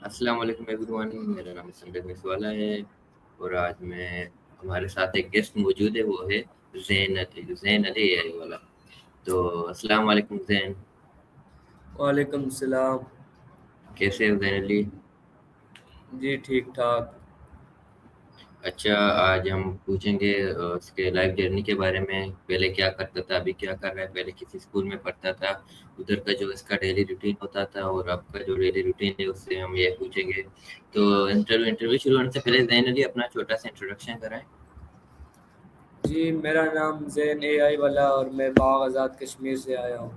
अस्सलाम वालेकुम एवरीवन, मेरा नाम संदीप मिसवाला है और आज मैं हमारे साथ एक गेस्ट मौजूद है, वो है ज़ैन अली एआई वाला। तो अस्सलाम वालेकुम ज़ैन, वालेकुम सलाम। कैसे हो ज़ैन अली? जी ठीक ठाक। अच्छा, आज हम पूछेंगे उसके लाइफ जर्नी के बारे में। पहले क्या करता था, अभी क्या कर रहा है, पहले किसी स्कूल में पढ़ता था, उधर का जो इसका डेली रूटीन होता था और आपका जो डेली रूटीन है उससे हम ये पूछेंगे। तो इंटरव्यू शुरू होने से पहले ज़ैन अली अपना छोटा सा इंट्रोडक्शन कराएं। जी मेरा नाम ज़ैन एआई वाला और मैं बाग आज़ाद कश्मीर से आया हूँ।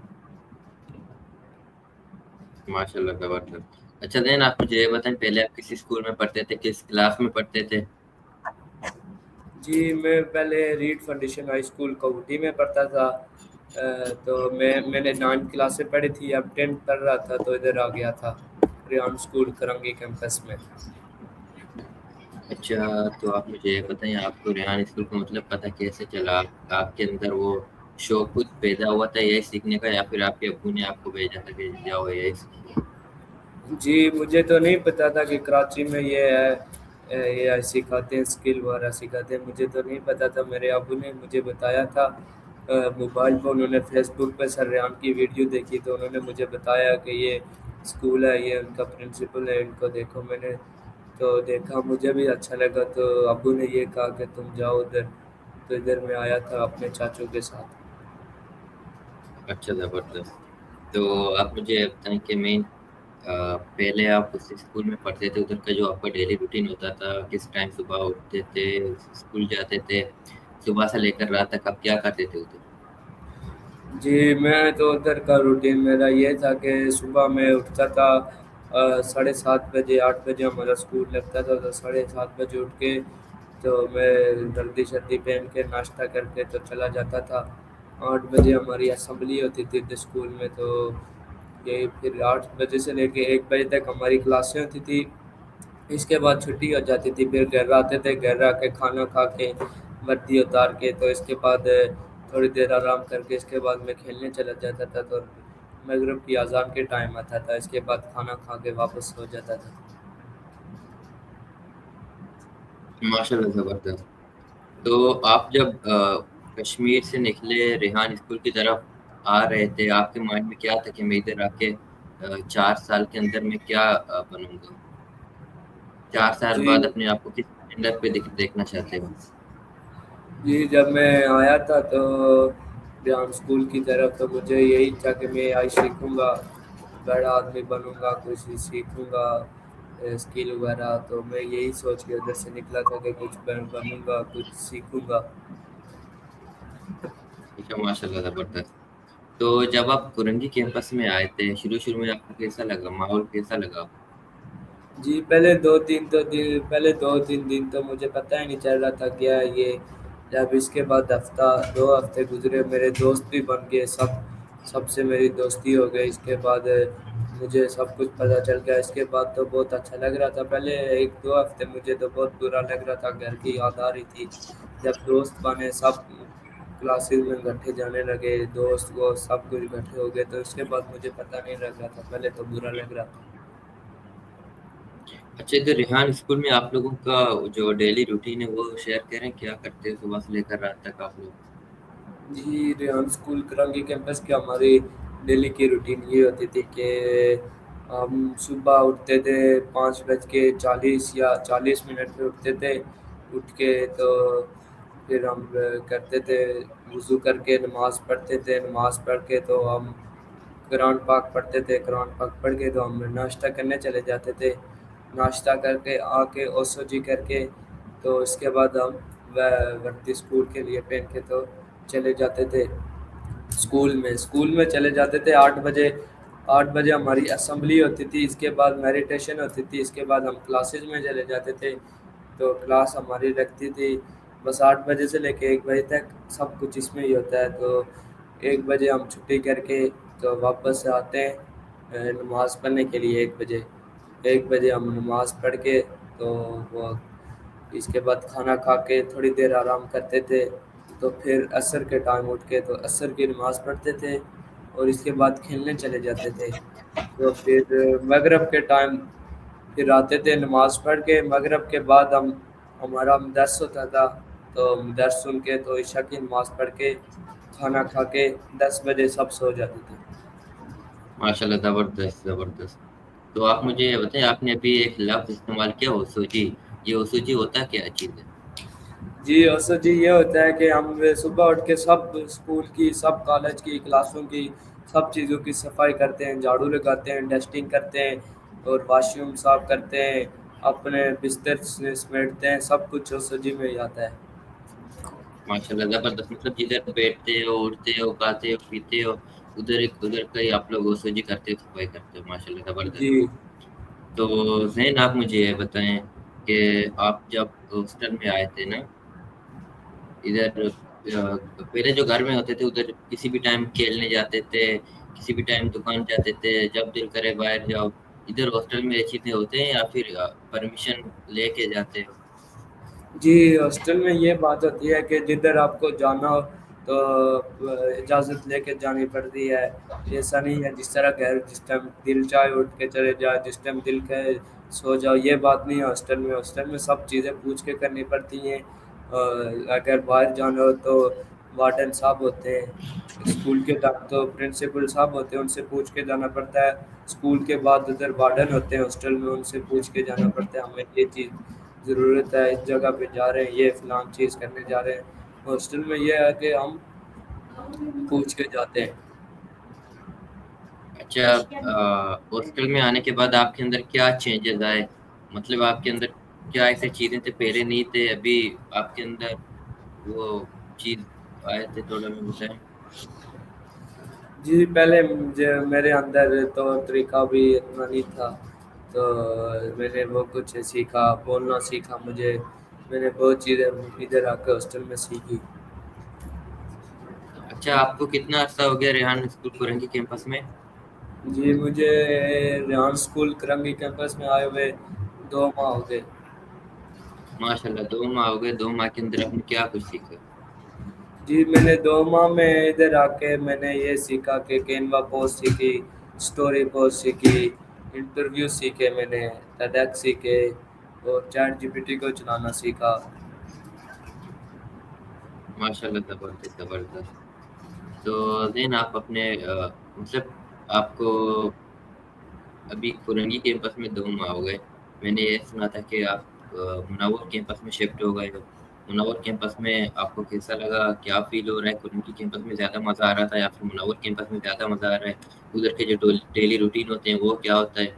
माशाल्लाह, ज़बरदस्त। अच्छा ज़ैन, आप मुझे ये बताएँ, पहले आप किसी स्कूल में पढ़ते थे, किस क्लास में पढ़ते थे? जी मैं पहले रीड फाउंडेशन हाई स्कूल कवुटी में पढ़ता था। तो मैंने 9th क्लास से पढ़ी थी, अब 10th पढ़ रहा था तो इधर आ गया था रियान स्कूल करंगी कैंपस में। अच्छा, तो आप मुझे ये बताएँ, आपको रेहान स्कूल का मतलब पता कैसे चला? आपके अंदर वो शौक खुद पैदा हुआ था यही सीखने का, या फिर आपके अब्बू ने आपको भेजा था कि जाओ यही सीखो? जी मुझे तो नहीं पता था कि कराची में ये है, ये सिखाते हैं, स्किल वगैरह सिखाते हैं, मुझे तो नहीं पता था। मेरे अबू ने मुझे बताया था। मोबाइल पर उन्होंने फेसबुक पे सर रेहान की वीडियो देखी तो उन्होंने मुझे बताया कि ये स्कूल है, ये उनका प्रिंसिपल है, इनको देखो। मैंने तो देखा, मुझे भी अच्छा लगा, तो अबू ने ये कहा कि तुम जाओ उधर। तो इधर मैं आया था अपने चाचू के साथ। अच्छा, ज़बरदस्त। तो आप मुझे ये बताएँ कि पहले आप उस स्कूल में पढ़ते थे, उधर का जो आपका डेली रूटीन होता था, किस टाइम सुबह उठते थे, स्कूल जाते थे, सुबह से लेकर रात तक आप क्या करते थे उधर? जी, मैं तो उधर का रूटीन मेरा ये था कि सुबह मैं उठता था 7:30 बजे, 8 बजे हमारा स्कूल लगता था, तो 7:30 बजे उठ के तो मैं वर्दी शर्दी पहन के नाश्ता करके तो चला जाता था। 8 बजे हमारी असेंबली होती थी इधर स्कूल में, तो यही फिर 8 बजे से लेके 1 बजे तक हमारी क्लासें होती थी। इसके बाद छुट्टी हो जाती थी, फिर घर आते थे, घर आके खाना खा के वर्दी उतार के तो इसके बाद थोड़ी देर आराम करके इसके बाद मैं खेलने चला जाता था। तो मगरिब की अजान के टाइम आता था, इसके बाद खाना खा के वापस सो जाता था। माशाल्लाह, ज़बरदस्त। तो आप जब कश्मीर से निकले, रेहान स्कूल की तरफ आ रहे थे, आपके माइंड में क्या था कि मैं इधर आके 4 साल के अंदर मैं क्या बनूँगा? 4 साल जी बाद अपने आप को किस स्टैंडर्ड पे देखना चाहते हो? जी जब मैं आया था तो ध्यान स्कूल की तरफ, तो मुझे यही था कि मैं आई सीखूँगा, बड़ा आदमी बनूँगा, कुछ सीखूँगा स्किल वगैरह। तो मैं यही सोच के उधर से निकला था कि कुछ बनूँगा, कुछ सीखूँगा। अच्छा, माशाल्लाह, ज़बरदस्त। तो जब आप कुरंगी कैंपस में आए थे, शुरू-शुरू में आपको कैसा लगा? माहौल कैसा लगा? जी, पहले 2-3 दिन तो मुझे पता ही नहीं चल रहा था क्या है ये। जब इसके बाद 2 हफ्ते गुज़रे, मेरे दोस्त भी बन गए, सबसे मेरी दोस्ती हो गई। इसके बाद मुझे सब कुछ पता चल गया। इसके बाद तो बहुत अच्छा लग रहा था। पहले 1-2 हफ्ते मुझे तो बहुत बुरा लग रहा था, घर की याद आ रही थी। जब दोस्त बने, सब क्लासेस में इकट्ठे जाने लगे, दोस्त वो सब कुछ इकट्ठे हो गए, तो इसके बाद मुझे पता नहीं लग रहा था, पहले तो बुरा लग रहा था। अच्छा, इधर रेहान स्कूल में आप लोगों का जो डेली रूटीन है, वो शेयर करें, क्या करते हैं सुबह से लेकर रात तक आप लोग? जी, रेहान स्कूल करांगी कैंपस की हमारी डेली की रूटीन ये होती थी कि हम सुबह उठते थे 5:40 या 40 मिनट पे उठते थे। उठ के तो फिर हम करते थे, वज़ू करके नमाज़ पढ़ते थे। नमाज़ पढ़ के तो हम कुरान पाक पढ़ते थे। कुरान पाक पढ़ के तो हम नाश्ता करने चले जाते थे। नाश्ता करके आके ओसो जी करके तो इसके बाद हम वर्दी स्कूल के लिए पहन के तो चले जाते थे स्कूल में चले जाते थे 8 बजे। 8 बजे हमारी असेंबली होती थी, इसके बाद मेडिटेशन होती थी, इसके बाद हम क्लासेस में चले जाते थे। तो क्लास हमारी लगती थी बस 8 बजे से लेके 1 बजे तक, सब कुछ इसमें ही होता है। तो 1 बजे हम छुट्टी करके तो वापस आते हैं नमाज़ पढ़ने के लिए 1 बजे। 1 बजे हम नमाज़ पढ़ के तो वो इसके बाद खाना खा के थोड़ी देर आराम करते थे। तो फिर असर के टाइम उठ के तो असर की नमाज़ पढ़ते थे और इसके बाद खेलने चले जाते थे। तो फिर मगरिब के टाइम پھر آتے تھے نماز پڑھ کے، مغرب کے بعد ہمارا مدرس ہوتا تھا، تو مدرس سن کے تو عشاء کی نماز پڑھ کے کھانا کھا کے 10 بجے سب سو جاتے تھے۔ ماشاء اللہ، زبردست زبردست۔ تو آپ مجھے یہ بتائیں، آپ نے ابھی ایک لفظ استعمال کیا وسوجی، یہ وسوجی ہوتا کیا چیز ہے؟ جی اسد جی، یہ ہوتا ہے کہ ہم صبح اٹھ کے سب اسکول کی، سب کالج کی، کلاسوں کی سب چیزوں کی صفائی کرتے ہیں، جھاڑو لگاتے ہیں، ڈسٹنگ کرتے ہیں اور واش روم صاف کرتے ہیں، اپنے بستر سے سمیٹتے ہیں، سب کچھ اسد جی میں ہی آتا ہے۔ ماشاء اللہ زبردست، مطلب جدھر بیٹھتے ہو، اٹھتے ہو، کھاتے ہو، پیتے ہو، ادھر کا ہی آپ لوگ وسوجی کرتے ہو، صفائی کرتے ہو، ماشاء اللہ زبردست۔ جی تو زین آپ مجھے یہ بتائیں کہ آپ جب ہاسٹل میں آئے تھے نا، ادھر پہلے جو گھر میں ہوتے تھے ادھر کسی بھی ٹائم کھیلنے جاتے تھے، کسی بھی ٹائم دکان جاتے تھے، جب دل کرے باہر جاؤ، ادھر ہاسٹل میں یہ چیزیں ہوتے ہیں یا پھر پرمیشن لے کے جاتے ہو؟ جی ہاسٹل میں یہ بات ہوتی ہے کہ جدھر آپ کو جانا ہو تو اجازت لے کے جانی پڑتی ہے، ایسا نہیں ہے جس طرح گھر جس ٹائم دل چاہے اٹھ کے چلے جائے، جس ٹائم دل کہے سو جاؤ، یہ بات نہیں ہے ہاسٹل میں۔ ہاسٹل میں سب چیزیں پوچھ کے کرنی پڑتی ہیں، اور اگر باہر جانا ہو تو وارڈن صاحب ہوتے ہیں، اسکول کے تحت تو پرنسپل صاحب ہوتے ہیں، ان سے پوچھ کے جانا پڑتا ہے۔ اسکول کے بعد ادھر وارڈن ہوتے ہیں ہاسٹل میں، ان سے پوچھ کے جانا پڑتا ہے ہمیں یہ چیز ضرورت ہے، اس جگہ پہ جا رہے ہیں، یہ فلان چیز کرنے جا رہے ہیں۔ ہاسٹل میں یہ ہے کہ ہم پوچھ کے جاتے ہیں۔ اچھا، ہاسٹل میں آنے کے بعد آپ کے اندر کیا چینجز آئے؟ مطلب آپ کے اندر کیا ایسے چیزیں تھے پہلے نہیں تھے، ابھی آپ کے اندر وہ چیز آئے تھے، تھوڑا میں بتائیں۔ جی پہلے مجھے میرے اندر تو طریقہ بھی اتنا نہیں تھا، تو میں نے وہ کچھ سیکھا، بولنا سیکھا، میں نے بہت چیزیں ادھر آ کے ہاسٹل میں سیکھی۔ اچھا، آپ کو کتنا عرصہ ہو گیا ریحان اسکول فرنگی کیمپس میں؟ جی مجھے ریحان اسکول کرنگی کیمپس میں آئے ہوئے 2 ماہ ہو گئے۔ ماشاء اللہ، 2 ماہ ہو گئے، 2 ماہ کے اندر آپ نے کیا کچھ سیکھا؟ جی میں نے 2 ماہ میں ادھر آ کے میں نے یہ سیکھا کہ کینوا پوسٹ سیکھی، اسٹوری پوسٹ سیکھی، انٹرویو سیکھے، میں نے TEDx سیکھے اور چیٹ GPT کو چلانا سیکھا۔ ماشاء اللہ زبردست زبردست۔ تو دین آپ اپنے مطلب آپ کو ابھی فرنگی کیمپس میں 2 ماہ ہو گئے، میں نے یہ سنا تھا کہ آپ منور کیمپس میں شفٹ ہو گئے ہو۔ منور کیمپس میں آپ کو کیسا لگا، کیا فیل ہو رہا ہے؟ فرنگی کیمپس میں زیادہ مزہ آ رہا تھا یا پھر منور کیمپس میں زیادہ مزہ آ رہا ہے؟ ادھر کے جو ڈیلی روٹین ہوتے ہیں وہ کیا ہوتا ہے؟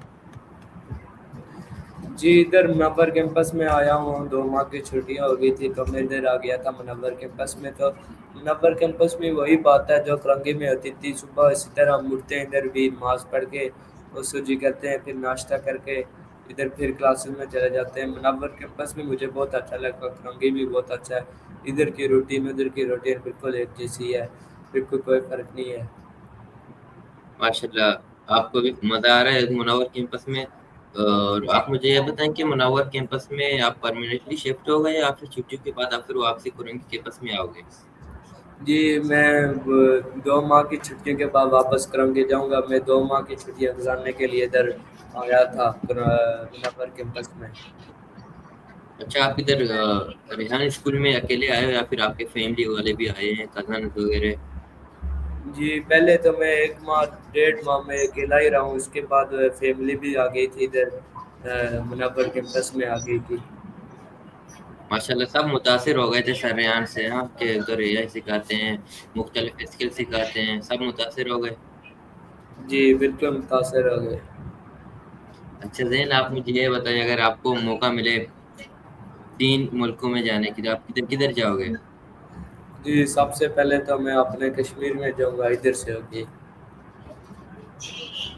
جی ادھر منور کیمپس میں آیا ہوں، 2 ماہ کی چھٹیاں ہو گئی تھی تو میں ادھر آ گیا تھا منور کیمپس میں۔ تو منور کیمپس میں وہی بات ہے جو فرنگی میں ہوتی تھی، صبح اسی طرح ہم اٹھتے ہیں، ادھر بھی نماز پڑھ کے وضو کرتے ہیں، پھر ناشتہ کر کے ادھر پھر کلاسز میں چلے جاتے ہیں۔ منور کیمپس میں مجھے بہت اچھا لگا، فرنگی بھی بہت اچھا ہے، ادھر کی روٹین ادھر کی روٹین بالکل ایک جیسی ہے، بالکل کوئی فرق نہیں ہے۔ ماشاء اللہ، آپ کو بھی مزہ آ رہا ہے منور کیمپس میں؟ اور آپ مجھے یہ بتائیں کہ منور کیمپس میں آپ پرماننٹلی شفٹ ہو گئے یا پھر چھٹیوں کے بعد آپ پھر واپسی فرنگی کیمپس میں آؤ گے؟ جی میں 2 ماہ کی چھٹیوں کے بعد واپس کرنگی جاؤں گا۔ میں 2 ماہ کی چھٹیاں گزارنے کے لیے ادھر آیا تھا منور کیمپس میں۔ اچھا، آپ ادھر ریحان اسکول میں اکیلے آئے ہو یا پھر آپ کے فیملی والے بھی آئے ہیں، کزن وغیرہ؟ جی پہلے تو میں 1 ماہ 1.5 ماہ میں اکیلا ہی رہا ہوں، اس کے بعد فیملی بھی آ گئی تھی ادھر، منور کیمپس میں آ گئی تھی۔ ماشاء اللہ، سب متاثر ہو گئے تھے سر ریحان سے، ہاں کہ ادھر AI سکھاتے ہیں، مختلف اسکل سکھاتے ہیں، سب متاثر ہو گئے؟ جی بالکل متاثر ہو گئے۔ اچھا زین، آپ مجھے یہ بتائیں، اگر آپ کو موقع ملے 3 ملکوں میں جانے کی تو آپ کدھر کدھر جاؤ گے؟ جی سب سے پہلے تو میں اپنے کشمیر میں جاؤں گا ادھر سے ہو کے،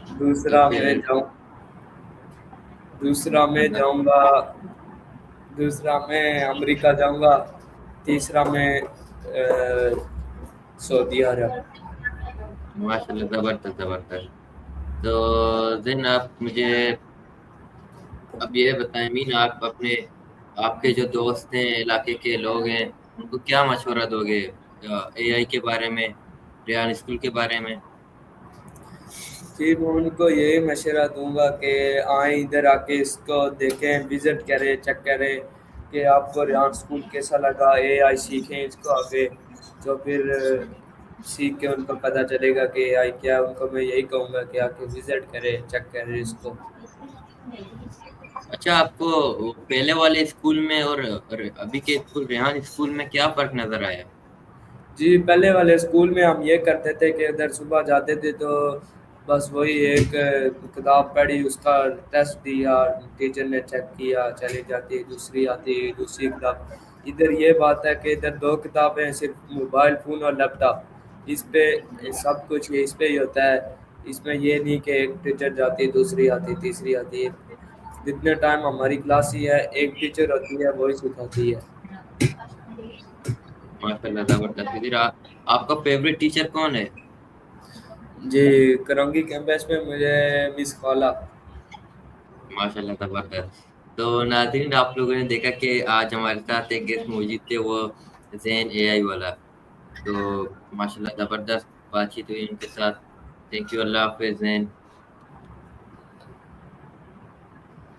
تو دوسرا میں پھر جاؤں دوسرا میں جاؤں گا دوسرا میں امریکہ جاؤں گا، تیسرا میں سعودی عرب۔ ماشاء اللہ زبردست زبردست۔ تو زین آپ مجھے اب یہ بتائیں مین، آپ کے جو دوست ہیں، علاقے کے لوگ ہیں، ان کو کیا مشورہ دو گے AI کے بارے میں، ریحان اسکول کے بارے میں؟ जी, मैं उनको यही मशवरा दूँगा कि आएँ इधर आके इसको देखें, विज़िट करें, चेक करें कि आपको रेहान स्कूल कैसा लगा, एआई सीखें इसको आगे, तो फिर सीख के उनको पता चलेगा कि एआई क्या है। उनको मैं यही कहूँगा कि आके विज़िट करें, चेक करें इसको। अच्छा, आपको वो पहले वाले स्कूल में और अभी के स्कूल रेहान स्कूल में क्या फ़र्क नज़र आया? जी, पहले वाले स्कूल में हम ये करते थे कि इधर सुबह जाते थे तो बस वही एक किताब पढ़ी, उसका टेस्ट दिया, टीचर ने चेक किया, चली जाती, दूसरी आती, दूसरी किताब। इधर ये बात है कि इधर 2 किताबें हैं, सिर्फ़ मोबाइल फ़ोन और लैपटॉप। इस पे सब कुछ इस पे ही होता है। इसमें ये नहीं कि एक टीचर जाती है, दूसरी आती, तीसरी आती है। जितने टाइम हमारी क्लास ही है, एक टीचर होती है, वही सिखाती है। माशाल्लाह ज़बरदस्त। फिर आपका फ़ेवरेट टीचर कौन है? जी, करंगी कैंपस में मुझे मिस खाला। माशाल्लाह ज़बरदस्त। तो नाज़रीन, आप लोगों ने देखा कि आज हमारे साथ एक गेस्ट मौजूद थे, वो ज़ेन एआई वाला। तो माशाल्लाह ज़बरदस्त बातचीत हुई उनके साथ। थैंक यू, अल्लाह हाफ़िज़ ज़ेन।